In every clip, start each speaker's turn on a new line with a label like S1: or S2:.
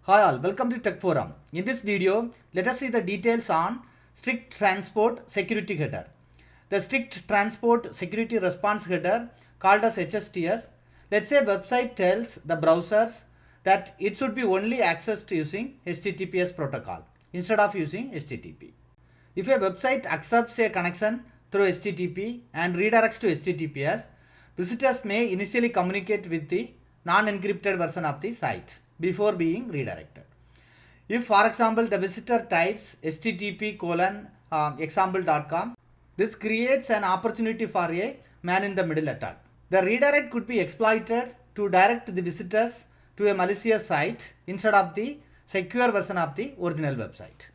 S1: Hi all, welcome to Tech Forum. In this video, let us see the details on Strict Transport Security Header. The Strict Transport Security Response Header, called as HSTS, let's say website tells the browsers that it should be only accessed using HTTPS protocol instead of using HTTP. If a website accepts a connection through HTTP and redirects to HTTPS, visitors may initially communicate with the non-encrypted version of the site before being redirected. If, for example, the visitor types http:/example.com, this creates an opportunity for a man-in-the-middle attack. The redirect could be exploited to direct the visitors to a malicious site instead of the secure version of the original website.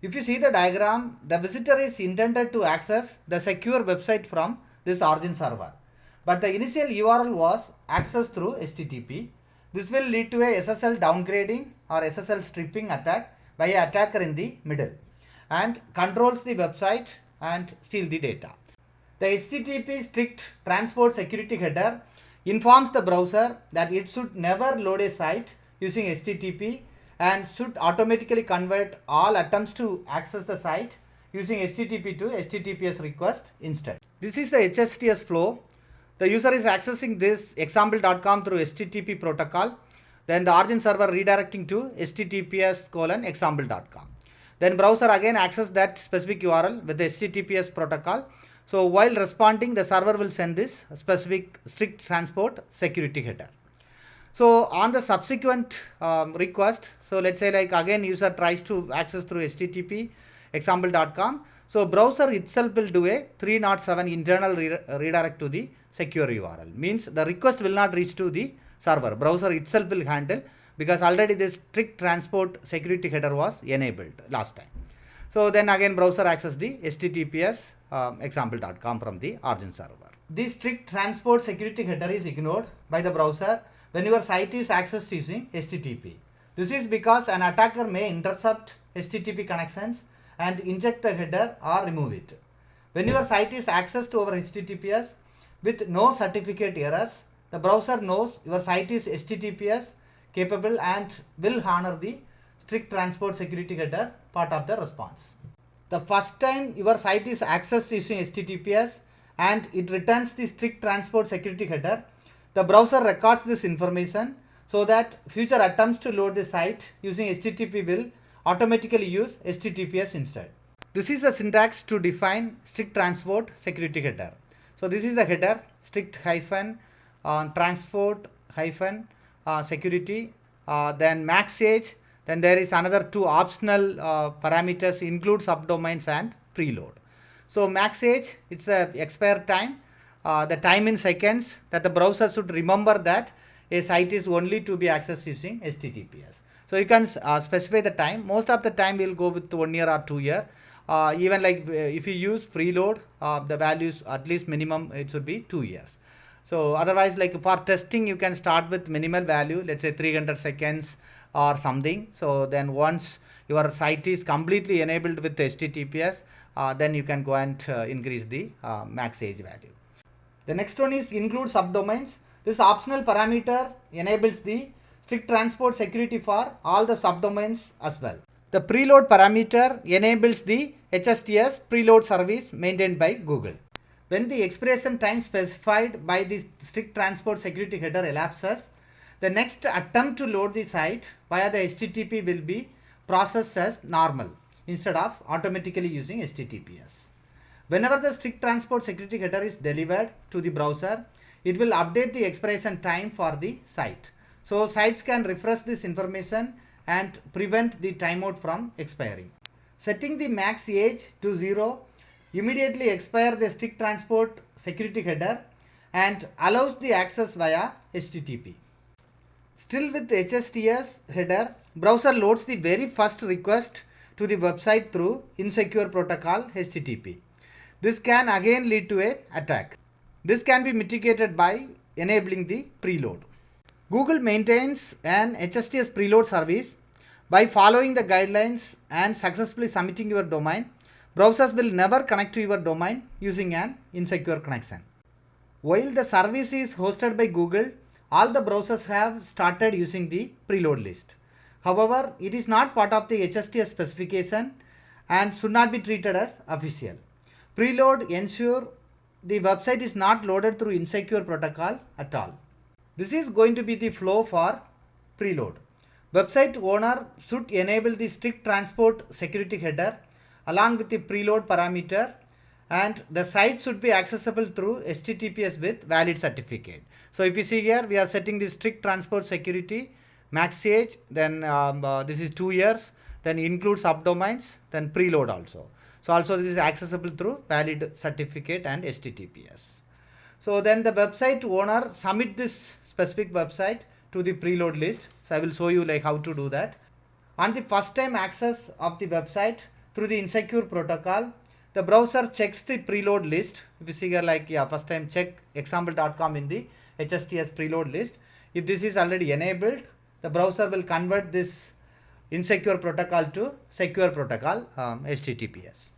S1: If you see the diagram, the visitor is intended to access the secure website from this origin server, but the initial URL was accessed through HTTP. This will lead to a SSL downgrading or SSL stripping attack by an attacker in the middle and controls the website and steal the data. The HTTP Strict Transport Security Header informs the browser that it should never load a site using HTTP and should automatically convert all attempts to access the site using HTTP to HTTPS request instead. This is the HSTS flow. The user is accessing this example.com through HTTP protocol, then the origin server redirecting to https:/example.com. Then browser again access that specific URL with the HTTPS protocol. So while responding, the server will send this specific strict transport security header. So on the subsequent request, so let's say like again user tries to access through HTTP example.com. So browser itself will do a 307 internal redirect to the secure URL. Means the request will not reach to the server. Browser itself will handle because already this strict transport security header was enabled last time. So then again browser access the https example.com from the origin server. This strict transport security header is ignored by the browser when your site is accessed using HTTP. This is because an attacker may intercept HTTP connections and inject the header or remove it. When your site is accessed over HTTPS with no certificate errors, the browser knows your site is HTTPS capable and will honor the strict transport security header part of the response. The first time your site is accessed using HTTPS and it returns the strict transport security header, the browser records this information so that future attempts to load the site using HTTP will automatically use HTTPS instead. This is the syntax to define strict transport security header. So this is the header strict transport security, then max age, then there is another two optional parameters include subdomains and preload. So max age, it's the expire time, the time in seconds that the browser should remember that a site is only to be accessed using HTTPS. So you can specify the time. Most of the time we'll go with 1 year or 2 year. Even like if you use preload, the values at least minimum it should be 2 years. So otherwise like for testing you can start with minimal value, let's say 300 seconds or something. So then once your site is completely enabled with HTTPS, then you can go and increase the max age value. The next one is include subdomains. This optional parameter enables the strict transport security for all the subdomains as well. The preload parameter enables the HSTS preload service maintained by Google. When the expiration time specified by the strict transport security header elapses, the next attempt to load the site via the HTTP will be processed as normal instead of automatically using HTTPS. Whenever the strict transport security header is delivered to the browser, it will update the expiration time for the site. So sites can refresh this information and prevent the timeout from expiring. Setting the max age to 0 immediately expire the strict transport security header and allows the access via HTTP. Still with HSTS header, browser loads the very first request to the website through insecure protocol HTTP. This can again lead to an attack. This can be mitigated by enabling the preload. Google maintains an HSTS preload service. By following the guidelines and successfully submitting your domain, browsers will never connect to your domain using an insecure connection. While the service is hosted by Google, all the browsers have started using the preload list. However, it is not part of the HSTS specification and should not be treated as official. Preload ensure the website is not loaded through insecure protocol at all. This is going to be the flow for preload. Website owner should enable the strict transport security header along with the preload parameter, and the site should be accessible through HTTPS with valid certificate. So if you see here, we are setting the strict transport security, max age, then this is 2 years, then include subdomains, then preload also. So also this is accessible through valid certificate and HTTPS. So then the website owner submit this specific website to the preload list. So I will show you like how to do that. On the first time access of the website through the insecure protocol, the browser checks the preload list. If you see here, like, yeah, first time check example.com in the HSTS preload list. If this is already enabled, the browser will convert this insecure protocol to secure protocol, HTTPS.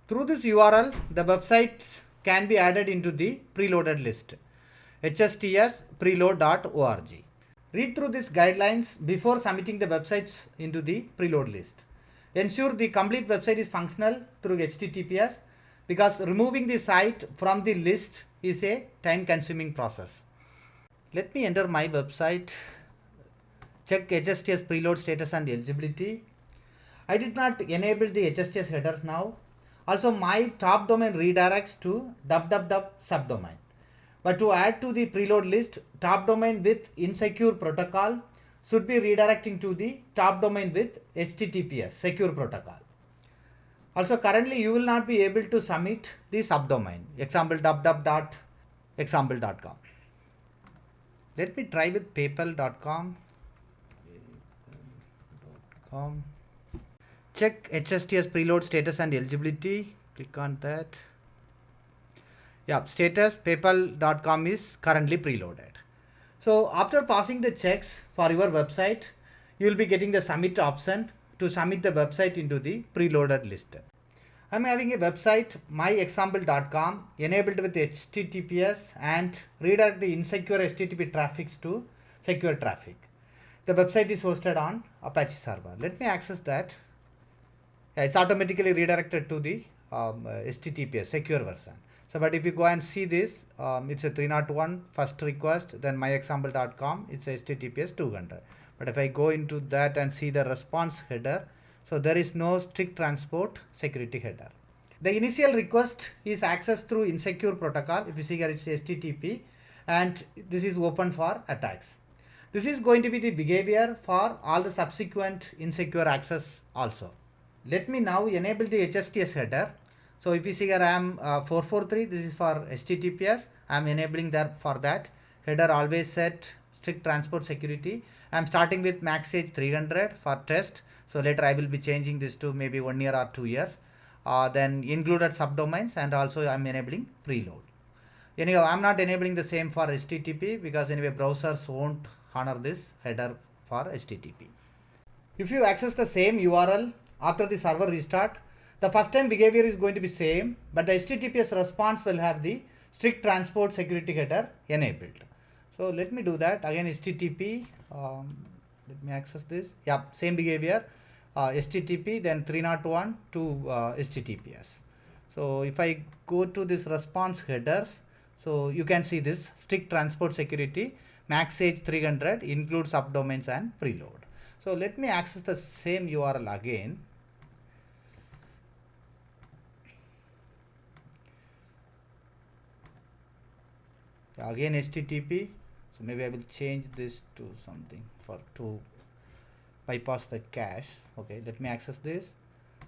S1: Through this URL, the websites can be added into the preloaded list, hstspreload.org. Read through these guidelines before submitting the websites into the preload list. Ensure the complete website is functional through HTTPS, because removing the site from the list is a time consuming process. Let me enter my website, check HSTS preload status and eligibility. I did not enable the HSTS header now. Also my top domain redirects to www subdomain. But to add to the preload list, top domain with insecure protocol should be redirecting to the top domain with HTTPS secure protocol. Also currently you will not be able to submit the subdomain example www.example.com. Let me try with paypal.com. Check HSTS preload status and eligibility. Click on that. Yeah, status paypal.com is currently preloaded. So after passing the checks for your website, you will be getting the submit option to submit the website into the preloaded list. I'm having a website myexample.com enabled with HTTPS and redirect the insecure HTTP traffics to secure traffic. The website is hosted on Apache server. Let me access that. Yeah, it's automatically redirected to the HTTPS secure version. So, but if you go and see this, it's a 301 first request, then myexample.com, it's HTTPS 200. But if I go into that and see the response header, so there is no strict transport security header. The initial request is accessed through insecure protocol. If you see here, it's HTTP, and this is open for attacks. This is going to be the behavior for all the subsequent insecure access also. Let me now enable the HSTS header. So if you see here, I am 443, this is for HTTPS. I am enabling that for that. Header always set strict transport security. I am starting with max age 300 for test. So later I will be changing this to maybe 1 year or 2 years. Then included subdomains, and also I am enabling preload. Anyhow, I am not enabling the same for HTTP because anyway browsers won't honor this header for HTTP. If you access the same URL after the server restart, the first time behavior is going to be same, but the HTTPS response will have the strict transport security header enabled. So let me do that again. HTTP, let me access this. Yeah, same behavior, HTTP, then 301 to HTTPS. So if I go to this response headers, so you can see this strict transport security, max age 300, include subdomains and preload. So let me access the same URL again. Again HTTP, so maybe I will change this to something to bypass the cache. Okay, let me access this.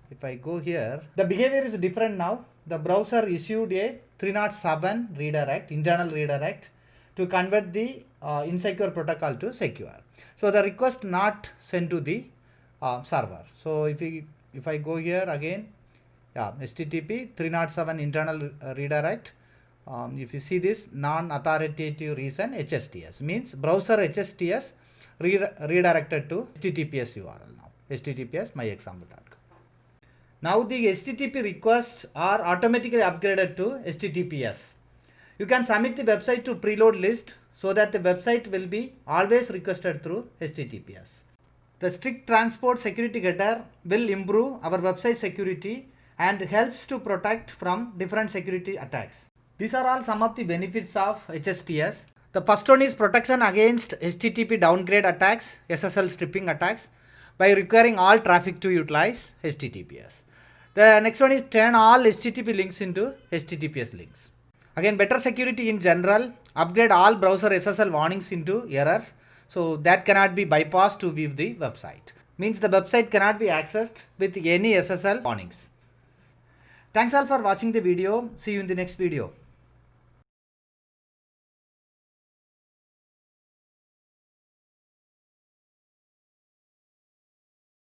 S1: If I go here, the behavior is different now. The browser issued a 307 redirect, internal redirect, to convert the insecure protocol to secure. So the request not sent to the server. So if I go here again, yeah, HTTP 307 internal redirect. If you see this non-authoritative reason, HSTS means browser HSTS redirected to HTTPS URL now, HTTPS myexample.com. Now the HTTP requests are automatically upgraded to HTTPS. You can submit the website to preload list so that the website will be always requested through HTTPS. The strict transport security getter will improve our website security and helps to protect from different security attacks. These are all some of the benefits of HSTS. The first one is protection against HTTP downgrade attacks, SSL stripping attacks, by requiring all traffic to utilize HTTPS. The next one is turn all HTTP links into HTTPS links. Again, better security in general, upgrade all browser SSL warnings into errors, so that cannot be bypassed to view the website. Means the website cannot be accessed with any SSL warnings. Thanks all for watching the video. See you in the next video.